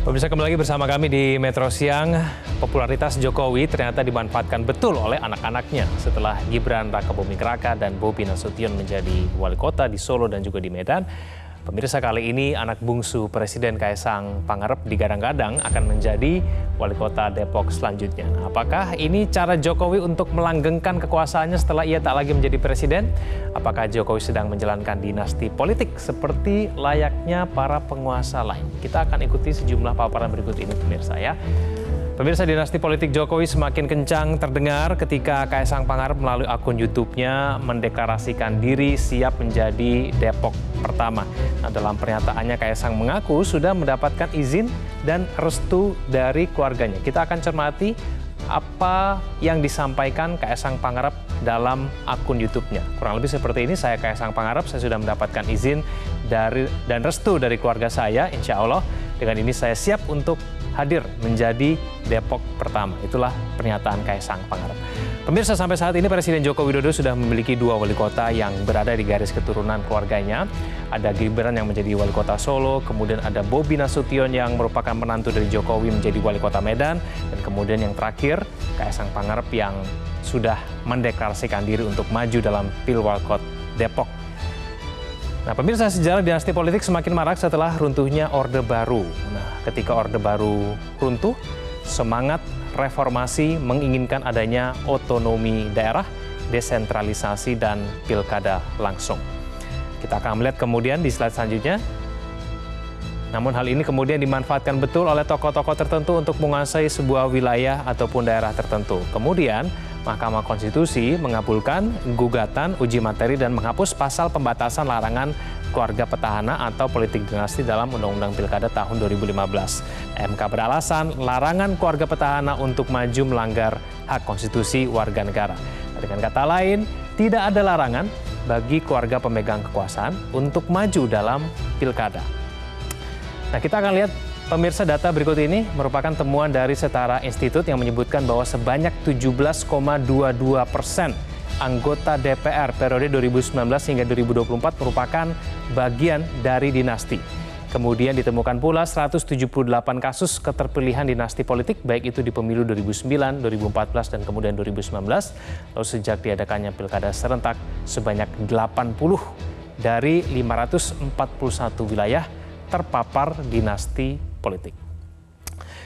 Pemirsa, kembali lagi bersama kami di Metro Siang. Popularitas Jokowi ternyata dimanfaatkan betul oleh anak-anaknya setelah Gibran Rakabuming Raka dan Bobi Nasution menjadi wali kota di Solo dan juga di Medan. Pemirsa, kali ini anak bungsu Presiden Kaisang Pangarep digadang-gadang akan menjadi wali kota Depok selanjutnya. Apakah ini cara Jokowi untuk melanggengkan kekuasaannya setelah ia tak lagi menjadi presiden? Apakah Jokowi sedang menjalankan dinasti politik seperti layaknya para penguasa lain? Kita akan ikuti sejumlah paparan berikut ini, pemirsa ya. Pemirsa, dinasti politik Jokowi semakin kencang terdengar ketika Kaisang Pangarep melalui akun YouTube-nya mendeklarasikan diri siap menjadi Depok pertama. Nah, dalam pernyataannya Kaisang mengaku sudah mendapatkan izin dan restu dari keluarganya. Kita akan cermati apa yang disampaikan Kaisang Pangarep dalam akun YouTube-nya. Kurang lebih seperti ini, saya Kaisang Pangarep, saya sudah mendapatkan izin dan restu dari keluarga saya, insya Allah. Dengan ini saya siap untuk hadir menjadi Depok pertama. Itulah pernyataan Kaisang Pangarep. Pemirsa, sampai saat ini Presiden Joko Widodo sudah memiliki 2 wali kota yang berada di garis keturunan keluarganya. Ada Gibran yang menjadi wali kota Solo, kemudian ada Bobi Nasution yang merupakan menantu dari Jokowi menjadi wali kota Medan, dan kemudian yang terakhir Kaisang Pangarep yang sudah mendeklarasikan diri untuk maju dalam Pilwalkot Depok. Nah, pemirsa, sejarah dinasti politik semakin marak setelah runtuhnya Orde Baru. Nah, ketika Orde Baru runtuh, semangat reformasi menginginkan adanya otonomi daerah, desentralisasi, dan pilkada langsung. Kita akan melihat kemudian di slide selanjutnya. Namun hal ini kemudian dimanfaatkan betul oleh tokoh-tokoh tertentu untuk menguasai sebuah wilayah ataupun daerah tertentu. Kemudian Mahkamah Konstitusi mengabulkan gugatan uji materi dan menghapus pasal pembatasan larangan keluarga petahana atau politik dinasti dalam Undang-Undang Pilkada tahun 2015. MK beralasan larangan keluarga petahana untuk maju melanggar hak konstitusi warga negara. Dengan kata lain, tidak ada larangan bagi keluarga pemegang kekuasaan untuk maju dalam pilkada. Nah, kita akan lihat, pemirsa, data berikut ini merupakan temuan dari Setara Institute yang menyebutkan bahwa sebanyak 17,22% anggota DPR periode 2019 hingga 2024 merupakan bagian dari dinasti. Kemudian ditemukan pula 178 kasus keterpilihan dinasti politik, baik itu di pemilu 2009, 2014, dan kemudian 2019. Lalu sejak diadakannya pilkada serentak, sebanyak 80 dari 541 wilayah terpapar dinasti politik.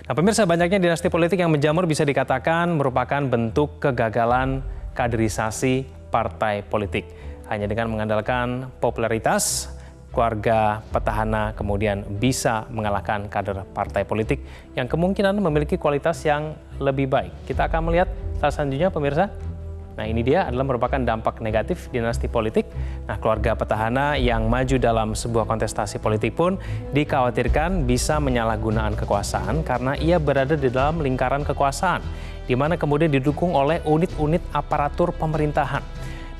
Nah, pemirsa, banyaknya dinasti politik yang menjamur bisa dikatakan merupakan bentuk kegagalan kaderisasi partai politik. Hanya dengan mengandalkan popularitas, keluarga petahana kemudian bisa mengalahkan kader partai politik yang kemungkinan memiliki kualitas yang lebih baik. Kita akan melihat salah selanjutnya, pemirsa. Nah, ini dia adalah merupakan dampak negatif dinasti politik. Nah, keluarga petahana yang maju dalam sebuah kontestasi politik pun dikhawatirkan bisa menyalahgunakan kekuasaan karena ia berada di dalam lingkaran kekuasaan, di mana kemudian didukung oleh unit-unit aparatur pemerintahan.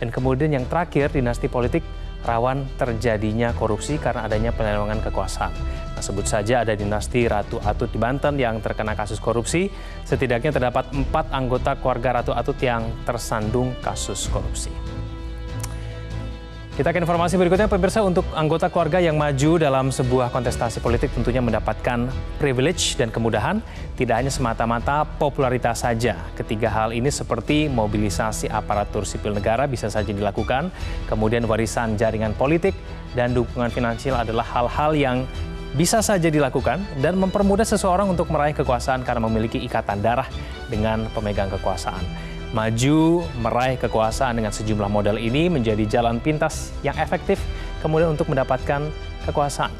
Dan kemudian yang terakhir, dinasti politik rawan terjadinya korupsi karena adanya penyelewengan kekuasaan. Nah, sebut saja ada dinasti Ratu Atut di Banten yang terkena kasus korupsi. Setidaknya terdapat 4 anggota keluarga Ratu Atut yang tersandung kasus korupsi. Kita ke informasi berikutnya, pemirsa. Untuk anggota keluarga yang maju dalam sebuah kontestasi politik tentunya mendapatkan privilege dan kemudahan, tidak hanya semata-mata popularitas saja. Ketiga hal ini seperti mobilisasi aparatur sipil negara bisa saja dilakukan, kemudian warisan jaringan politik, dan dukungan finansial adalah hal-hal yang bisa saja dilakukan dan mempermudah seseorang untuk meraih kekuasaan karena memiliki ikatan darah dengan pemegang kekuasaan. Maju meraih kekuasaan dengan sejumlah modal ini menjadi jalan pintas yang efektif kemudian untuk mendapatkan kekuasaan.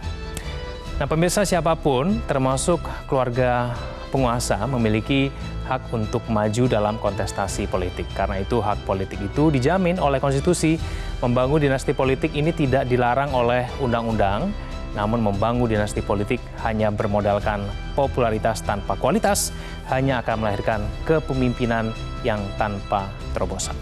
Nah, pemirsa, siapapun termasuk keluarga penguasa memiliki hak untuk maju dalam kontestasi politik. Karena itu hak politik itu dijamin oleh konstitusi. Membangun dinasti politik ini tidak dilarang oleh undang-undang. Namun membangun dinasti politik hanya bermodalkan popularitas tanpa kualitas hanya akan melahirkan kepemimpinan yang tanpa terobosan.